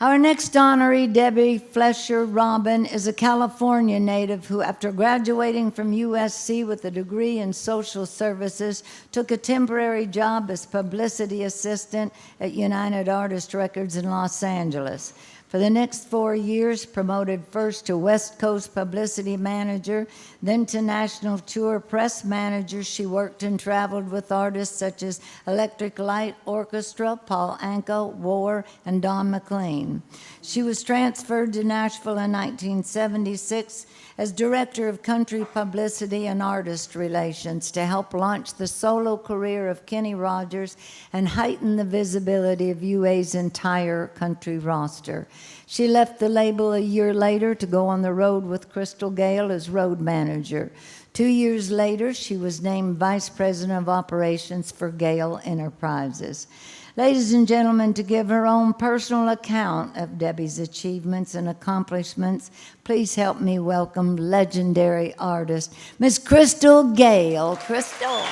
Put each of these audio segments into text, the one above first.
Our next honoree, Debi Fleischer-Robin, is a California native who, after graduating from USC with a degree in social services, took a temporary job as publicity assistant at United Artists Records in Los Angeles. For the next 4 years, promoted first to West Coast publicity manager, then to national tour press manager, she worked and traveled with artists such as Electric Light Orchestra, Paul Anka, War, and Don McLean. She was transferred to Nashville in 1976 as Director of Country Publicity and Artist Relations to help launch the solo career of Kenny Rogers and heighten the visibility of UA's entire country roster. She left the label a year later to go on the road with Crystal Gale as road manager. 2 years later, she was named Vice President of Operations for Gale Enterprises. Ladies and gentlemen, to give her own personal account of Debi's achievements and accomplishments, please help me welcome legendary artist, Miss Crystal Gale. Crystal.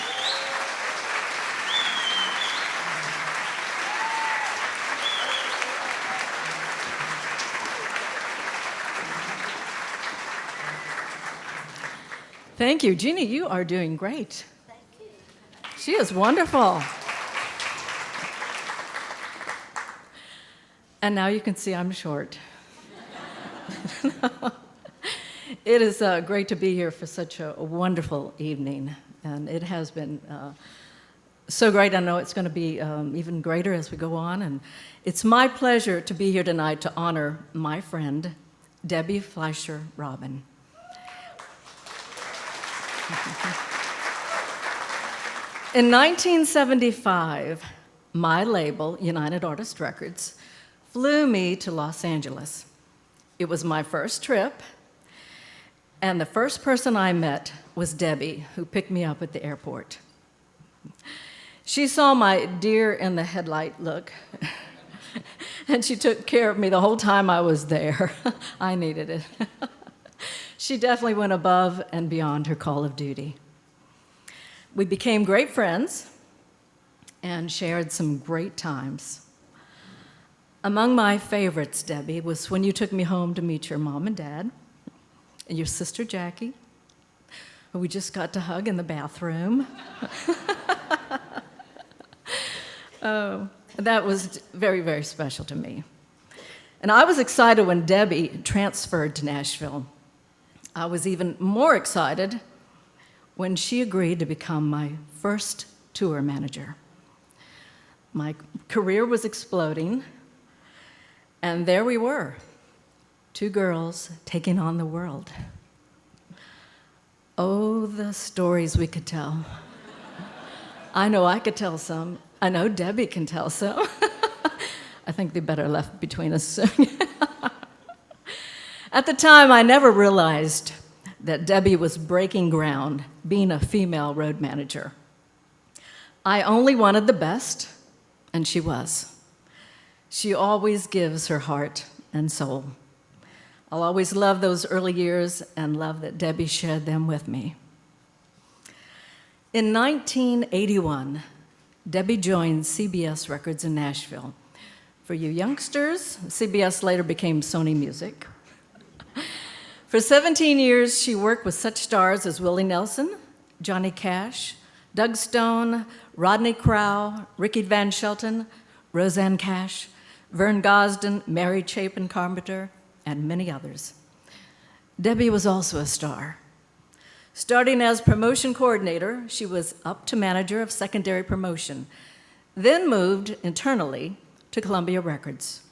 Thank you. Jeannie, you are doing great. Thank you. She is wonderful. And now you can see I'm short. It is great to be here for such a wonderful evening. And it has been so great. I know it's going to be even greater as we go on. And it's my pleasure to be here tonight to honor my friend, Debi Fleischer-Robin. In 1975, my label, United Artists Records, flew me to Los Angeles. It was my first trip, and the first person I met was Debi, who picked me up at the airport. She saw my deer in the headlight look, and she took care of me the whole time I was there. I needed it. She definitely went above and beyond her call of duty. We became great friends and shared some great times. Among my favorites, Debi, was when you took me home to meet your mom and dad and your sister Jackie, who we just got to hug in the bathroom. Oh, that was very, very special to me. And I was excited when Debi transferred to Nashville. I was even more excited when she agreed to become my first tour manager. My career was exploding, and there we were, two girls taking on the world. Oh, the stories we could tell. I know I could tell some. I know Debi can tell some. I think they better left between us soon. At the time, I never realized that Debi was breaking ground, being a female road manager. I only wanted the best, and she was. She always gives her heart and soul. I'll always love those early years and love that Debi shared them with me. In 1981, Debi joined CBS Records in Nashville. For you youngsters, CBS later became Sony Music. For 17 years, she worked with such stars as Willie Nelson, Johnny Cash, Doug Stone, Rodney Crowell, Ricky Van Shelton, Roseanne Cash, Vern Gosdin, Mary Chapin Carpenter, and many others. Debi was also a star. Starting as promotion coordinator, she was up to manager of secondary promotion, then moved internally to Columbia Records,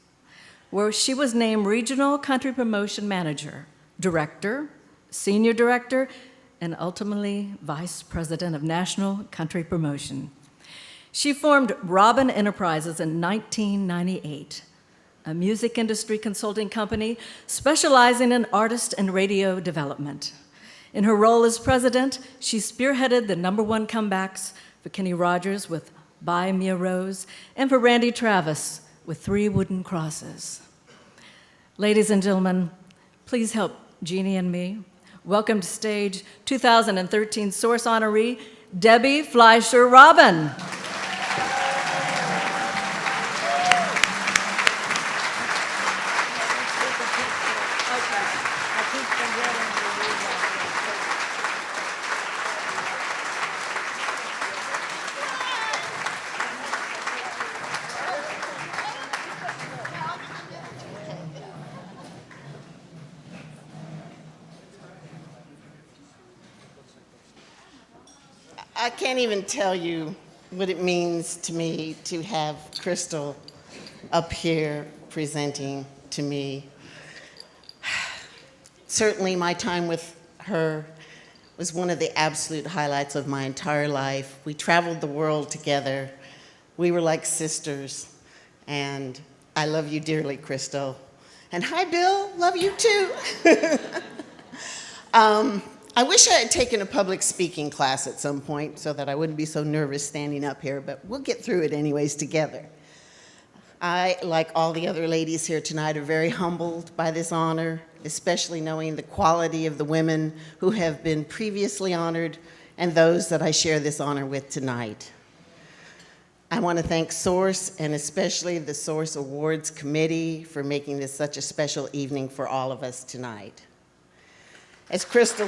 where she was named regional country promotion manager, director, senior director, and ultimately vice president of national country promotion. She formed Robin Enterprises in 1998, a music industry consulting company specializing in artist and radio development. In her role as president, she spearheaded the #1 comebacks for Kenny Rogers with Buy Me a Rose and for Randy Travis with 3 Wooden Crosses. Ladies and gentlemen, please help Jeannie and me welcome to stage 2013 Source honoree, Debi Fleischer-Robin. I can't even tell you what it means to me to have Crystal up here presenting to me. Certainly my time with her was one of the absolute highlights of my entire life. We traveled the world together. We were like sisters. And I love you dearly, Crystal. And hi, Bill, love you too. I wish I had taken a public speaking class at some point so that I wouldn't be so nervous standing up here, but we'll get through it anyways together. I, like all the other ladies here tonight, are very humbled by this honor, especially knowing the quality of the women who have been previously honored and those that I share this honor with tonight. I want to thank SOURCE and especially the SOURCE Awards Committee for making this such a special evening for all of us tonight. As Crystal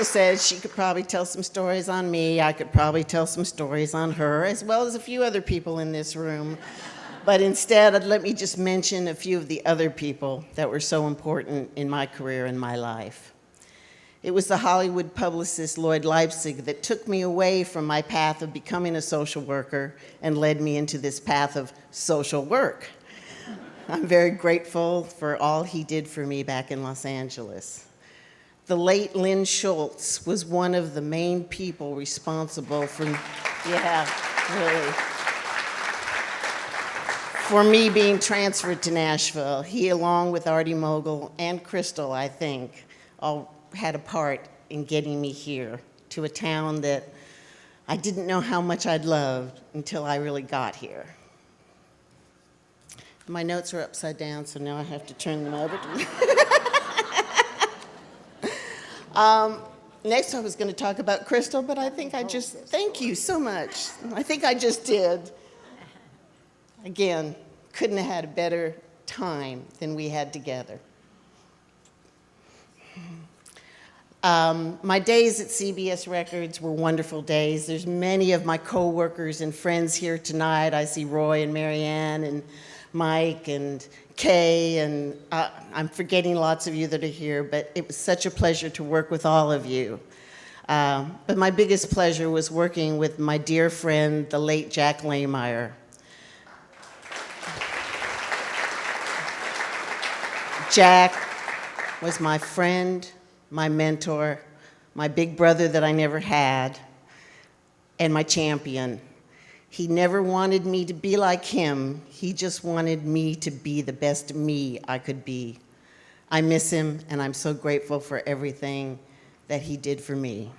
said, she could probably tell some stories on me. I could probably tell some stories on her, as well as a few other people in this room. But instead, let me just mention a few of the other people that were so important in my career and my life. It was the Hollywood publicist Lloyd Leipzig that took me away from my path of becoming a social worker and led me into this path of social work. I'm very grateful for all he did for me back in Los Angeles. The late Lynn Schultz was one of the main people responsible for, for me being transferred to Nashville. He, along with Artie Mogul and Crystal, I think, all had a part in getting me here to a town that I didn't know how much I'd loved until I really got here. My notes are upside down, so now I have to turn them over to me. Next, I was going to talk about Crystal, but I think thank you so much. I think I just did. Again, couldn't have had a better time than we had together. My days at CBS Records were wonderful days. There's many of my co-workers and friends here tonight. I see Roy and Marianne and Mike and Kay, and I'm forgetting lots of you that are here, but it was such a pleasure to work with all of you. But my biggest pleasure was working with my dear friend, the late Jack Lehmeyer. Jack was my friend, my mentor, my big brother that I never had, and my champion. He never wanted me to be like him. He just wanted me to be the best me I could be. I miss him, and I'm so grateful for everything that he did for me.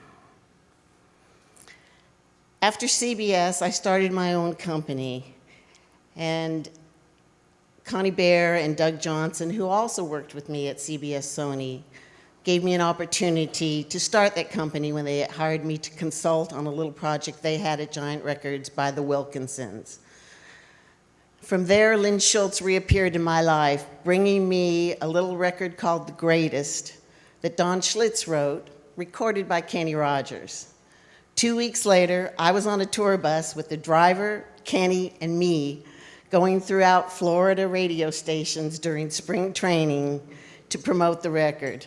After CBS, I started my own company, and Connie Bear and Doug Johnson, who also worked with me at CBS Sony, gave me an opportunity to start that company when they hired me to consult on a little project they had at Giant Records by the Wilkinsons. From there, Lynn Schultz reappeared in my life, bringing me a little record called The Greatest that Don Schlitz wrote, recorded by Kenny Rogers. 2 weeks later, I was on a tour bus with the driver, Kenny, and me, going throughout Florida radio stations during spring training to promote the record.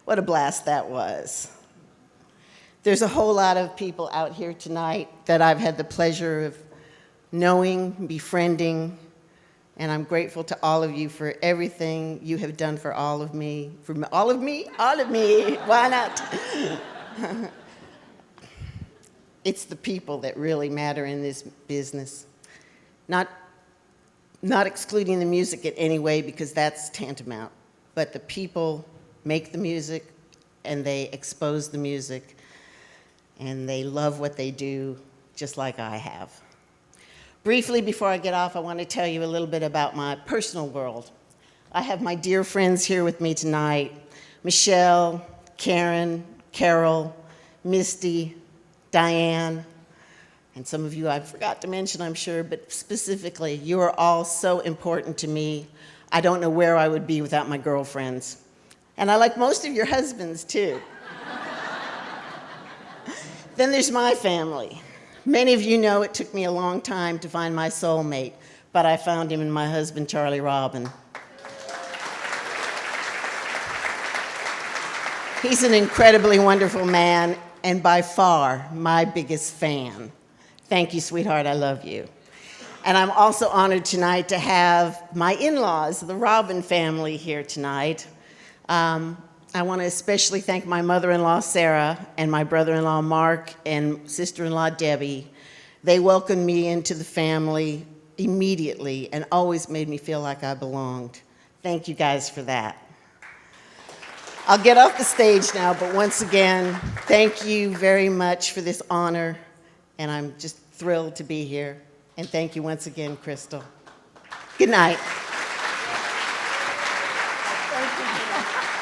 What a blast that was. There's a whole lot of people out here tonight that I've had the pleasure of knowing, befriending, and I'm grateful to all of you for everything you have done for all of me. For all of me? All of me. Why not? It's the people that really matter in this business. Not excluding the music in any way, because that's tantamount, but the people make the music, and they expose the music, and they love what they do, just like I have. Briefly, before I get off, I want to tell you a little bit about my personal world. I have my dear friends here with me tonight, Michelle, Karen, Carol, Misty, Diane, and some of you I forgot to mention, I'm sure, but specifically, you are all so important to me. I don't know where I would be without my girlfriends. And I like most of your husbands, too. Then there's my family. Many of you know it took me a long time to find my soulmate, but I found him in my husband, Charlie Robin. He's an incredibly wonderful man and by far my biggest fan. Thank you, sweetheart. I love you. And I'm also honored tonight to have my in-laws, the Robin family, here tonight. I want to especially thank my mother-in-law, Sarah, and my brother-in-law, Mark, and sister-in-law, Debi. They welcomed me into the family immediately and always made me feel like I belonged. Thank you guys for that. I'll get off the stage now, but once again, thank you very much for this honor, and I'm just thrilled to be here. And thank you once again, Crystal. Good night. Thank you.